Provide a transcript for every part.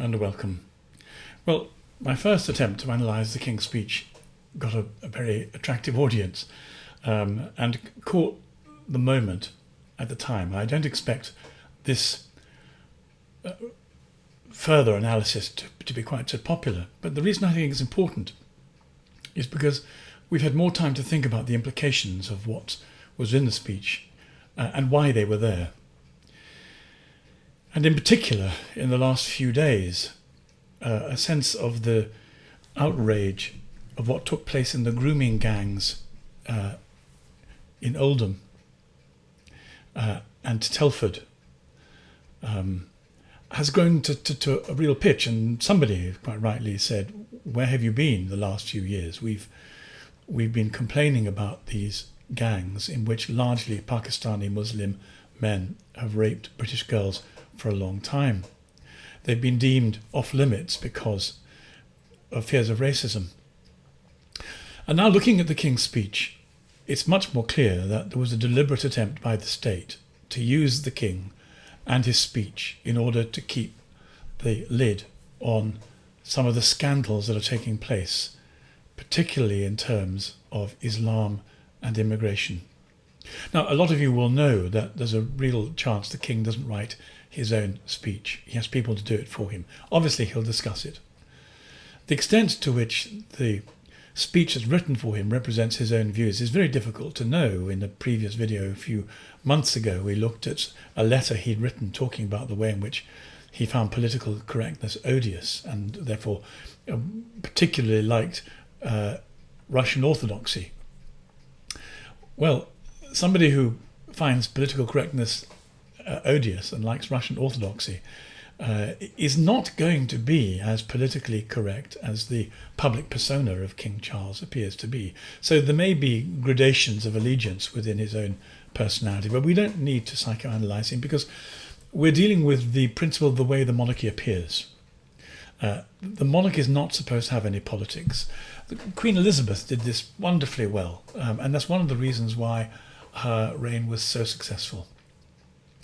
and welcome. Well, my first attempt to analyse the King's speech got a very attractive audience and caught the moment at the time. I don't expect this further analysis to be quite so popular, but the reason I think it's important is because we've had more time to think about the implications of what was in the speech and why they were there. And in particular, in the last few days, a sense of the outrage of what took place in the grooming gangs in Oldham and Telford has grown to a real pitch. And somebody quite rightly said, "Where have you been the last few years? We've been complaining about these gangs in which largely Pakistani Muslim men have raped British girls for a long time. They've been deemed off limits because of fears of racism." And now looking at the King's speech, it's much more clear that there was a deliberate attempt by the state to use the King and his speech in order to keep the lid on some of the scandals that are taking place, particularly in terms of Islam and immigration. Now, a lot of you will know that there's a real chance the King doesn't write his own speech. He has people to do it for him. Obviously, he'll discuss it. The extent to which the speech that's written for him represents his own views is very difficult to know. In a previous video a few months ago, we looked at a letter he'd written talking about the way in which he found political correctness odious and therefore particularly liked Russian orthodoxy. Well, somebody who finds political correctness odious and likes Russian orthodoxy is not going to be as politically correct as the public persona of King Charles appears to be. So there may be gradations of allegiance within his own personality, but we don't need to psychoanalyse him because we're dealing with the principle of the way the monarchy appears. The monarch is not supposed to have any politics. Queen Elizabeth did this wonderfully well, and that's one of the reasons why her reign was so successful.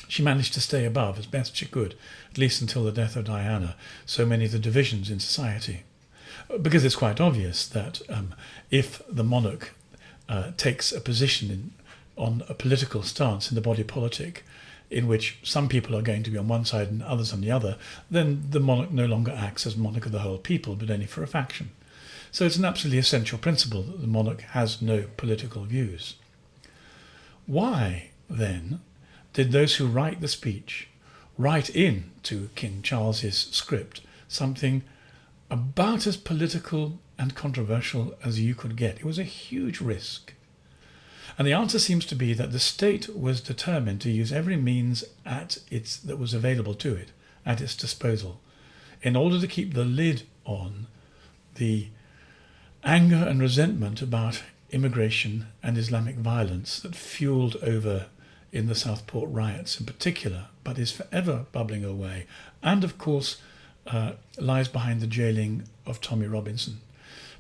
She managed to stay above as best she could, at least until the death of Diana, so many of the divisions in society. Because it's quite obvious that if the monarch takes a position on a political stance in the body politic, in which some people are going to be on one side and others on the other, then the monarch no longer acts as monarch of the whole people, but only for a faction. So it's an absolutely essential principle that the monarch has no political views. Why, then, did those who write the speech write in to King Charles's script something about as political and controversial as you could get? It was a huge risk. And the answer seems to be that the state was determined to use every means that was available to it at its disposal in order to keep the lid on the anger and resentment about immigration and Islamic violence that fueled over in the Southport riots in particular, but is forever bubbling away, and of course lies behind the jailing of Tommy Robinson.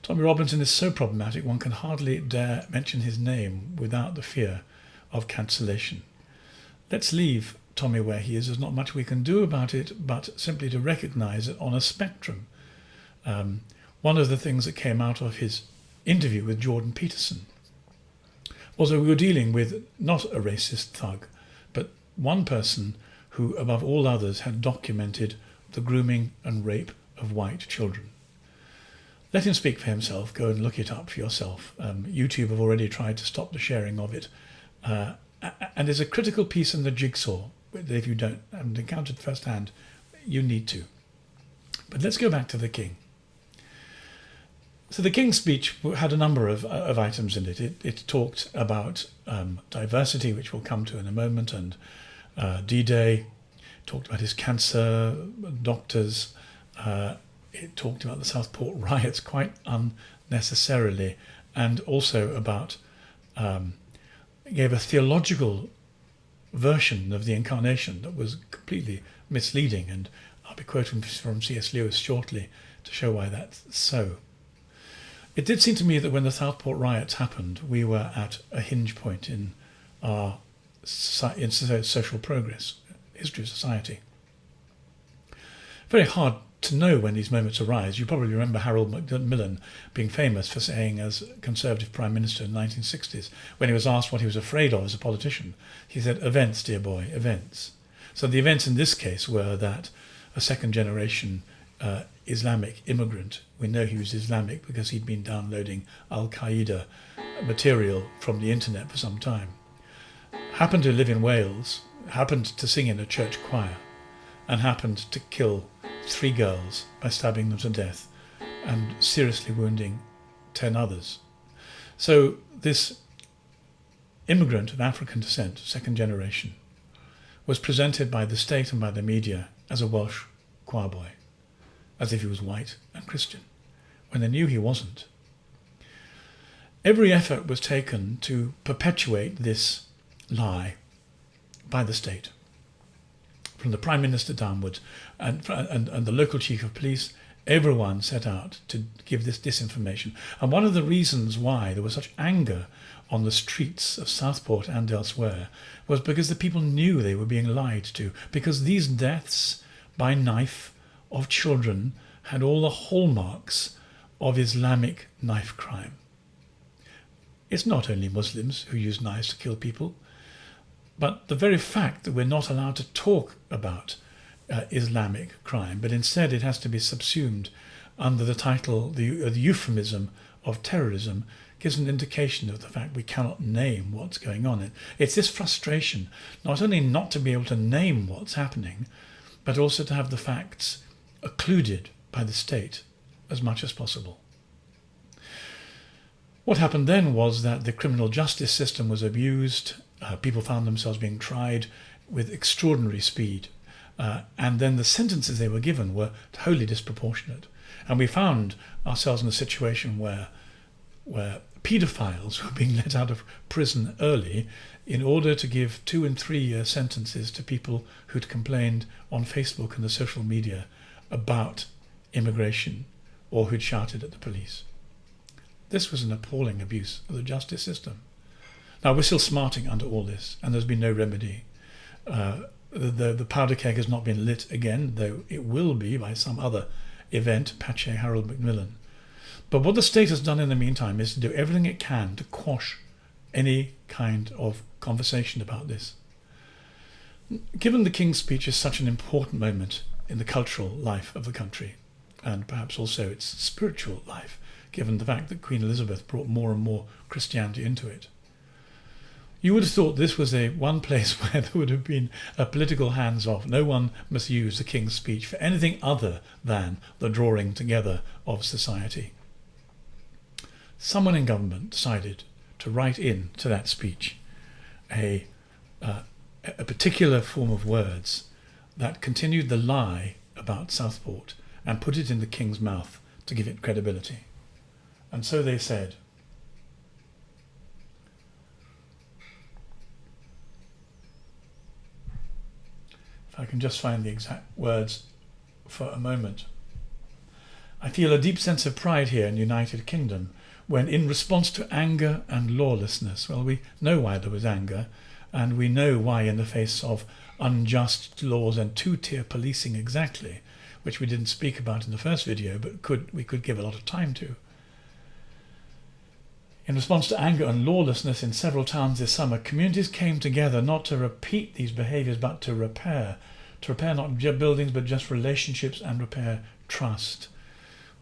Tommy Robinson is so problematic one can hardly dare mention his name without the fear of cancellation. Let's leave Tommy where he is. There's not much we can do about it, but simply to recognise it on a spectrum. One of the things that came out of his interview with Jordan Peterson was that we were dealing with not a racist thug, but one person who, above all others, had documented the grooming and rape of white children. Let him speak for himself. Go and look it up for yourself. YouTube have already tried to stop the sharing of it. And there's a critical piece in the jigsaw that if you haven't encountered firsthand, you need to. But let's go back to the King. So the King's speech had a number of items in it. It talked about diversity, which we'll come to in a moment, and D-Day. Talked about his cancer, doctors. It talked about the Southport riots quite unnecessarily, and also about gave a theological version of the incarnation that was completely misleading, and I'll be quoting from C.S. Lewis shortly to show why that's so. It did seem to me that when the Southport riots happened, we were at a hinge point in our social progress, history of society. Very hard to know when these moments arise. You probably remember Harold Macmillan being famous for saying, as Conservative Prime Minister in the 1960s, when he was asked what he was afraid of as a politician, he said, "Events, dear boy, events." So the events in this case were that a second generation Islamic immigrant, we know he was Islamic because he'd been downloading Al-Qaeda material from the internet for some time, happened to live in Wales, happened to sing in a church choir, and happened to kill 3 girls by stabbing them to death and seriously wounding 10 others. So this immigrant of African descent, second generation, was presented by the state and by the media as a Welsh choir boy, as if he was white and Christian, when they knew he wasn't. Every effort was taken to perpetuate this lie by the state, from the Prime Minister downwards, and the local chief of police. Everyone set out to give this disinformation. And one of the reasons why there was such anger on the streets of Southport and elsewhere was because the people knew they were being lied to, because these deaths by knife of children had all the hallmarks of Islamic knife crime. It's not only Muslims who use knives to kill people, but the very fact that we're not allowed to talk about Islamic crime, but instead it has to be subsumed under the title, the euphemism of terrorism, gives an indication of the fact we cannot name what's going on. It's this frustration, not only not to be able to name what's happening, but also to have the facts occluded by the state as much as possible. What happened then was that the criminal justice system was abused. People found themselves being tried with extraordinary speed. And then the sentences they were given were wholly disproportionate. And we found ourselves in a situation where paedophiles were being let out of prison early in order to give 2- and 3-year sentences to people who'd complained on Facebook and the social media about immigration or who'd shouted at the police. This was an appalling abuse of the justice system. Now, we're still smarting under all this, and there's been no remedy. The powder keg has not been lit again, though it will be by some other event, Pache Harold Macmillan. But what the state has done in the meantime is to do everything it can to quash any kind of conversation about this. Given the King's speech is such an important moment in the cultural life of the country, and perhaps also its spiritual life, given the fact that Queen Elizabeth brought more and more Christianity into it, you would have thought this was one place where there would have been a political hands-off. No one must use the King's speech for anything other than the drawing together of society. Someone in government decided to write in to that speech a particular form of words that continued the lie about Southport and put it in the King's mouth to give it credibility. And so they said, I can just find the exact words for a moment. I feel a deep sense of pride here in the United Kingdom when, in response to anger and lawlessness, well, we know why there was anger, and we know why in the face of unjust laws and 2-tier policing exactly, which we didn't speak about in the first video, but we could give a lot of time to. In response to anger and lawlessness in several towns this summer, communities came together not to repeat these behaviours but to repair not just buildings but just relationships and repair trust.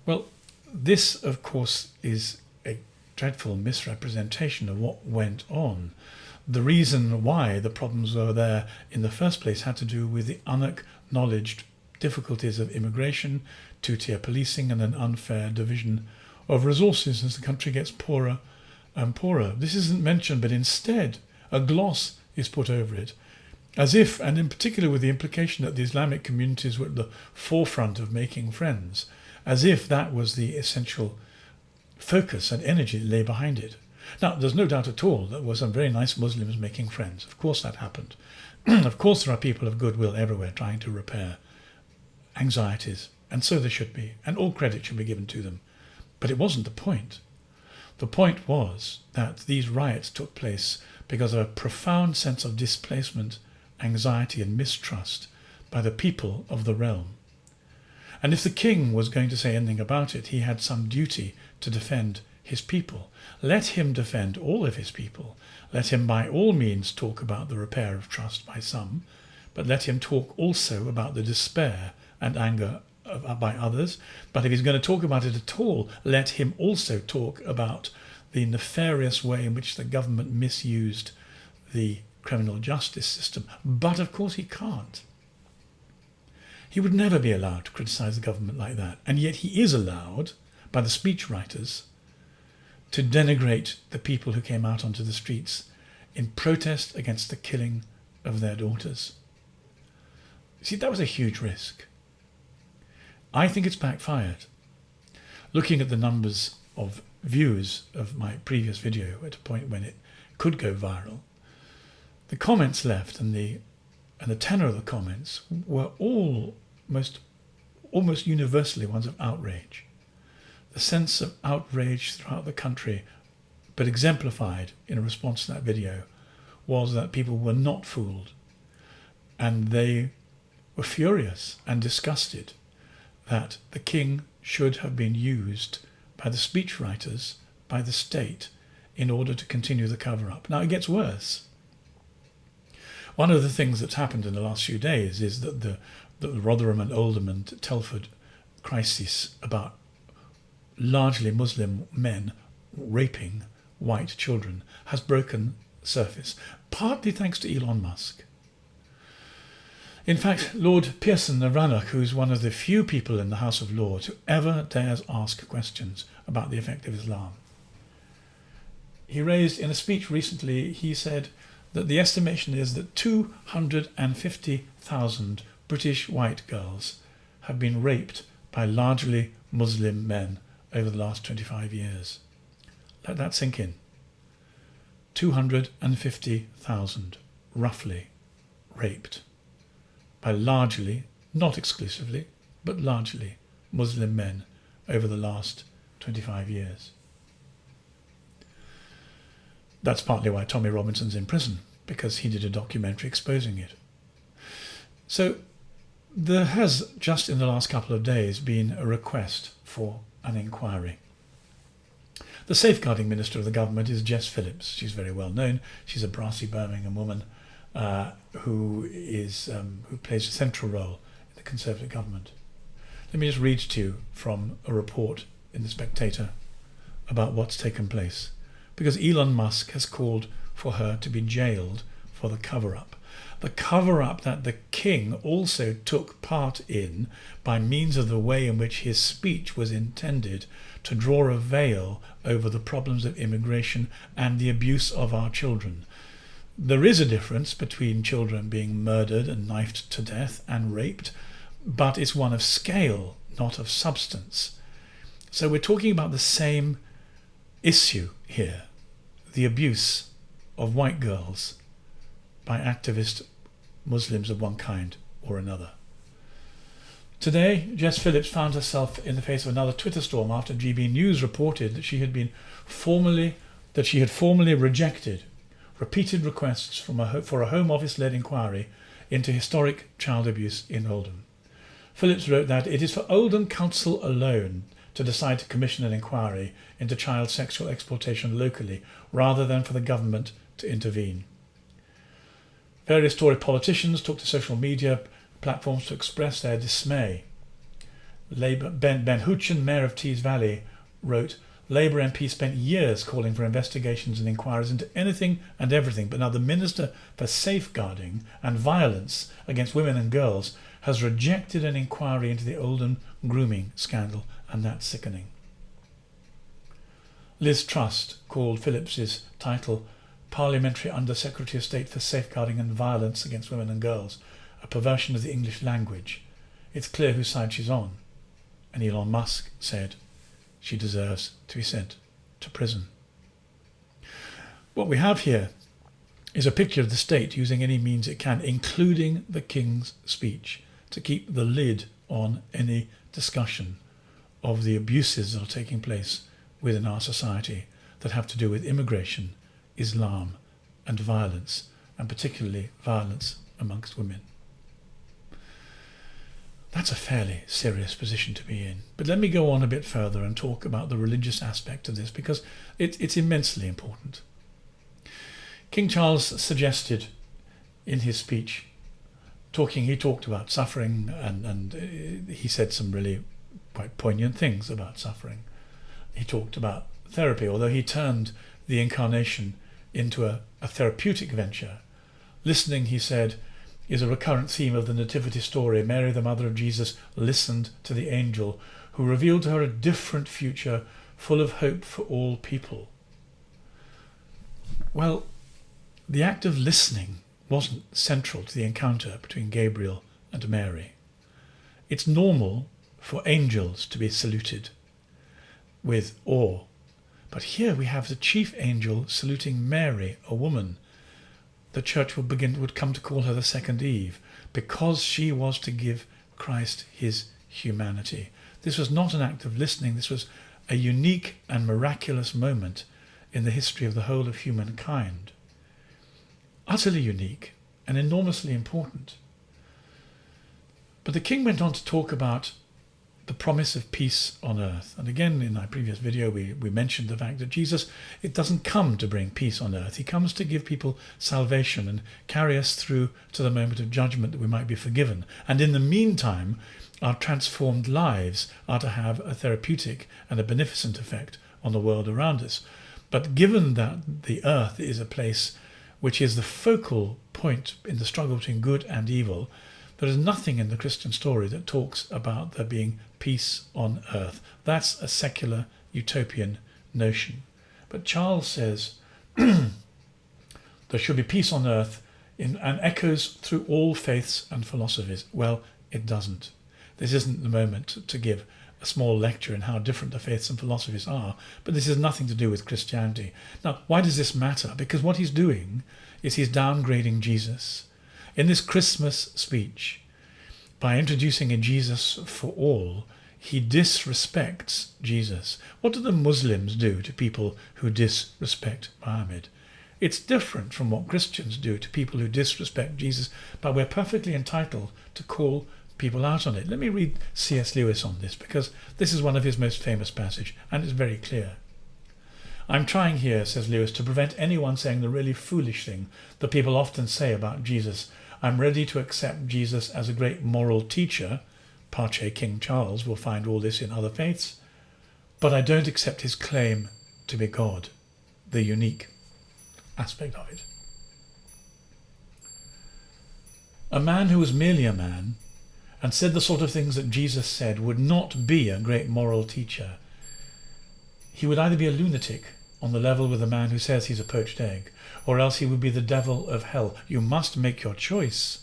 Well, this of course is a dreadful misrepresentation of what went on. The reason why the problems were there in the first place had to do with the unacknowledged difficulties of immigration, 2-tier policing, and an unfair division of resources as the country gets poorer and poorer. This isn't mentioned, but instead a gloss is put over it, as if, and in particular with the implication that the Islamic communities were at the forefront of making friends, as if that was the essential focus and energy that lay behind it. Now, there's no doubt at all there were some very nice Muslims making friends. Of course that happened. Of course there are people of goodwill everywhere trying to repair anxieties, and so there should be, and all credit should be given to them. But it wasn't the point. The point was that these riots took place because of a profound sense of displacement, anxiety and mistrust by the people of the realm. And if the king was going to say anything about it, he had some duty to defend his people. Let him defend all of his people. Let him by all means talk about the repair of trust by some, but let him talk also about the despair and anger by others. But if he's going to talk about it at all, let him also talk about the nefarious way in which the government misused the criminal justice system. But of course he can't. He would never be allowed to criticise the government like that. And yet he is allowed, by the speechwriters, to denigrate the people who came out onto the streets in protest against the killing of their daughters. See, that was a huge risk. I think it's backfired. Looking at the numbers of views of my previous video at a point when it could go viral, the comments left and the tenor of the comments were almost universally ones of outrage. The sense of outrage throughout the country, but exemplified in a response to that video, was that people were not fooled, and they were furious and disgusted that the king should have been used by the speechwriters, by the state, in order to continue the cover-up. Now it gets worse. One of the things that's happened in the last few days is that the Rotherham and Oldham and Telford crisis about largely Muslim men raping white children has broken surface, partly thanks to Elon Musk. In fact, Lord Pearson of Rannoch, who's one of the few people in the House of Lords who ever dares ask questions about the effect of Islam, he raised in a speech recently, he said that the estimation is that 250,000 British white girls have been raped by largely Muslim men over the last 25 years. Let that sink in. 250,000, roughly, raped by largely, not exclusively, but largely Muslim men over the last 25 years. That's partly why Tommy Robinson's in prison, because he did a documentary exposing it. So there has, just in the last couple of days, been a request for an inquiry. The safeguarding minister of the government is Jess Phillips. She's very well known. She's a brassy Birmingham woman who plays a central role in the Conservative government. Let me just read to you from a report in The Spectator about what's taken place, because Elon Musk has called for her to be jailed for the cover-up. The cover-up that the king also took part in by means of the way in which his speech was intended to draw a veil over the problems of immigration and the abuse of our children. There is a difference between children being murdered and knifed to death and raped, but it's one of scale, not of substance. So we're talking about the same issue here, the abuse of white girls by activist Muslims of one kind or another. Today, Jess Phillips found herself in the face of another Twitter storm after GB News reported that she had formally rejected repeated requests for a Home Office-led inquiry into historic child abuse in Oldham. Phillips wrote that it is for Oldham Council alone to decide to commission an inquiry into child sexual exploitation locally, rather than for the government to intervene. Various Tory politicians took to social media platforms to express their dismay. Ben Houchen, Mayor of Tees Valley, wrote, Labour MP spent years calling for investigations and inquiries into anything and everything, but now the Minister for Safeguarding and Violence against Women and Girls has rejected an inquiry into the Oldham grooming scandal, and that's sickening. Liz Truss called Phillips's title Parliamentary Under-Secretary of State for Safeguarding and Violence against Women and Girls a perversion of the English language. It's clear whose side she's on. And Elon Musk said she deserves to be sent to prison. What we have here is a picture of the state using any means it can, including the King's speech, to keep the lid on any discussion of the abuses that are taking place within our society that have to do with immigration, Islam and violence, and particularly violence amongst women. That's a fairly serious position to be in. But let me go on a bit further and talk about the religious aspect of this, because it's immensely important. King Charles suggested in his speech, he talked about suffering, and he said some really quite poignant things about suffering. He talked about therapy, although he turned the incarnation into a therapeutic venture. Listening, he said, is a recurrent theme of the nativity story. Mary, the mother of Jesus, listened to the angel who revealed to her a different future full of hope for all people. Well, the act of listening wasn't central to the encounter between Gabriel and Mary. It's normal for angels to be saluted with awe, but here we have the chief angel saluting Mary, a woman. The church would come to call her the second Eve, because she was to give Christ his humanity. This was not an act of listening. This was a unique and miraculous moment in the history of the whole of humankind. Utterly unique and enormously important. But the king went on to talk about the promise of peace on earth. And again, in our previous video, we mentioned the fact that Jesus, it doesn't come to bring peace on earth. He comes to give people salvation and carry us through to the moment of judgment that we might be forgiven. And in the meantime, our transformed lives are to have a therapeutic and a beneficent effect on the world around us. But given that the earth is a place which is the focal point in the struggle between good and evil, there is nothing in the Christian story that talks about there being peace on earth. That's a secular utopian notion. But Charles says there should be peace on earth and echoes through all faiths and philosophies. Well, it doesn't. This isn't the moment to give a small lecture in how different the faiths and philosophies are, but this has nothing to do with Christianity. Now, why does this matter? Because what he's doing is he's downgrading Jesus. In this Christmas speech, by introducing a Jesus for all, he disrespects Jesus. What do the Muslims do to people who disrespect Muhammad? It's different from what Christians do to people who disrespect Jesus, but we're perfectly entitled to call people out on it. Let me read C.S. Lewis on this, because this is one of his most famous passages, and it's very clear. I'm trying here, says Lewis, to prevent anyone saying the really foolish thing that people often say about Jesus. I'm ready to accept Jesus as a great moral teacher. Parce King Charles will find all this in other faiths. But I don't accept his claim to be God, the unique aspect of it. A man who was merely a man and said the sort of things that Jesus said would not be a great moral teacher. He would either be a lunatic on the level with a man who says he's a poached egg, or else he would be the devil of hell. You must make your choice.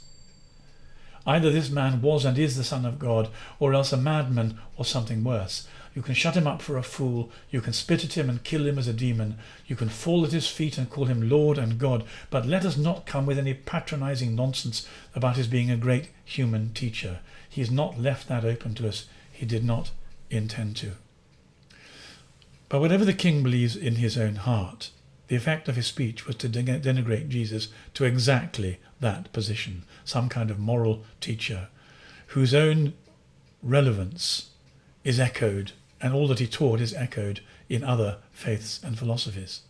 Either this man was and is the Son of God, or else a madman or something worse. You can shut him up for a fool, you can spit at him and kill him as a demon, you can fall at his feet and call him Lord and God, but let us not come with any patronizing nonsense about his being a great human teacher. He has not left that open to us. He did not intend to. But whatever the king believes in his own heart, the effect of his speech was to denigrate Jesus to exactly that position, some kind of moral teacher whose own relevance is echoed, and all that he taught is echoed in other faiths and philosophies.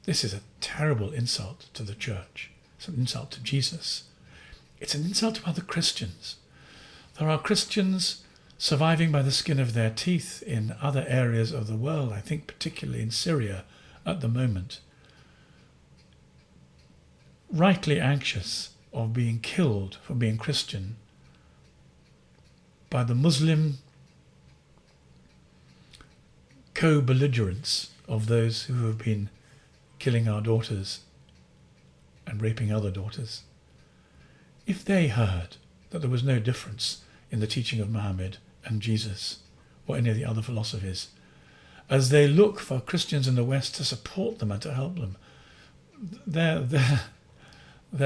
This is a terrible insult to the church. It's an insult to Jesus. It's an insult to other Christians. There are Christians surviving by the skin of their teeth in other areas of the world, I think particularly in Syria at the moment, rightly anxious of being killed for being Christian by the Muslim co-belligerents of those who have been killing our daughters and raping other daughters. If they heard that there was no difference in the teaching of Muhammad and Jesus or any of the other philosophies, as they look for Christians in the West to support them and to help them, their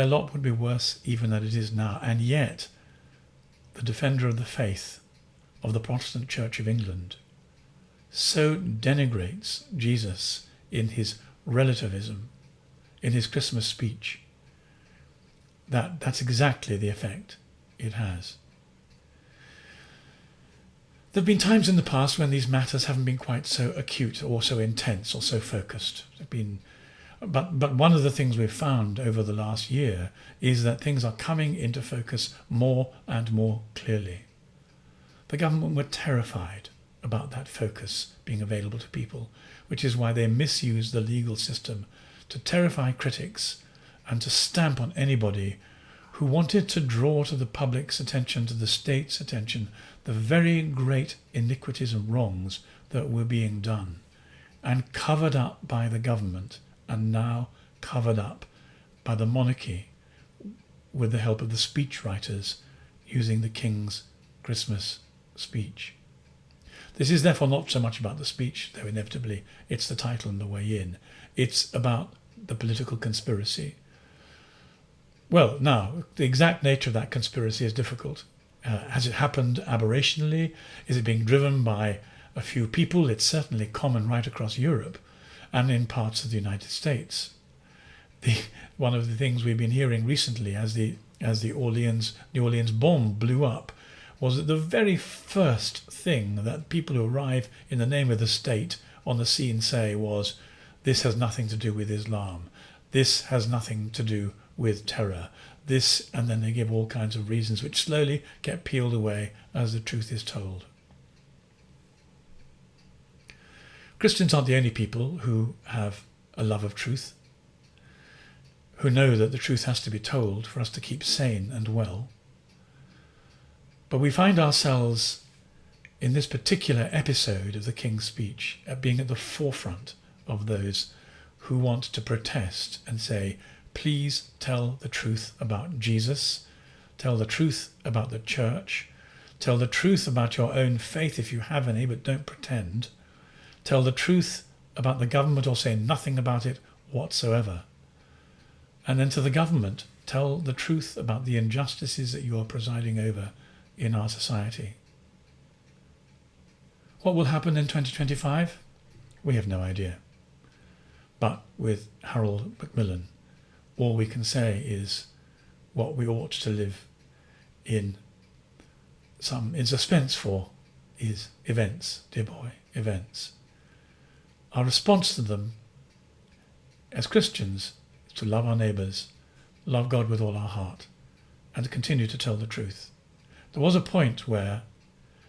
lot would be worse even than it is now. And yet, the defender of the faith of the Protestant Church of England so denigrates Jesus in his relativism, in his Christmas speech, that's exactly the effect it has. There have been times in the past when these matters haven't been quite so acute or so intense or so focused. But one of the things we've found over the last year is that things are coming into focus more and more clearly. The government were terrified about that focus being available to people, which is why they misuse the legal system to terrify critics and to stamp on anybody who wanted to draw to the public's attention, to the state's attention, the very great iniquities and wrongs that were being done and covered up by the government, and now covered up by the monarchy with the help of the speechwriters using the King's Christmas speech. This is therefore not so much about the speech, though inevitably it's the title and the way in. It's about the political conspiracy. Well, now, the exact nature of that conspiracy is difficult. Has it happened aberrationally? Is it being driven by a few people? It's certainly common right across Europe and in parts of the United States. One of the things we've been hearing recently as the New Orleans bomb blew up was that the very first thing that people who arrive in the name of the state on the scene say was, this has nothing to do with Islam. This has nothing to do with terror. This, and then they give all kinds of reasons which slowly get peeled away as the truth is told. Christians aren't the only people who have a love of truth, who know that the truth has to be told for us to keep sane and well. But we find ourselves in this particular episode of the King's speech at being at the forefront of those who want to protest and say, please tell the truth about Jesus, tell the truth about the church, tell the truth about your own faith if you have any, but don't pretend. Tell the truth about the government or say nothing about it whatsoever. And then to the government, tell the truth about the injustices that you are presiding over in our society. What will happen in 2025? We have no idea. But with Harold Macmillan, all we can say is what we ought to live in suspense for is events, dear boy, events. Our response to them as Christians is to love our neighbours, love God with all our heart, and to continue to tell the truth. There was a point where,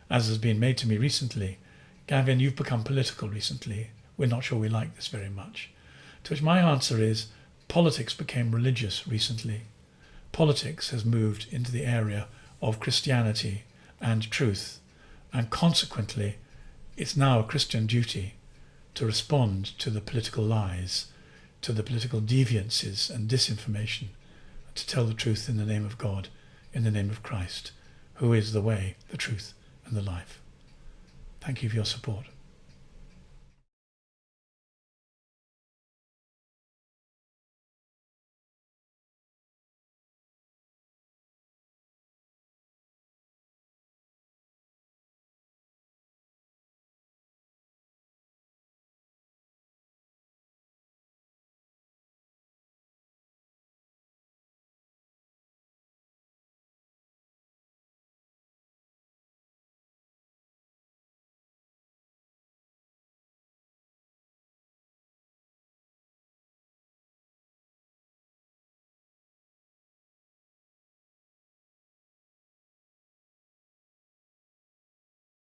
as has been made to me recently, Gavin, you've become political recently. We're not sure we like this very much. To which my answer is, politics became religious recently. Politics has moved into the area of Christianity and truth, and consequently, it's now a Christian duty to respond to the political lies, to the political deviances and disinformation, to tell the truth in the name of God, in the name of Christ, who is the way, the truth, and the life. Thank you for your support.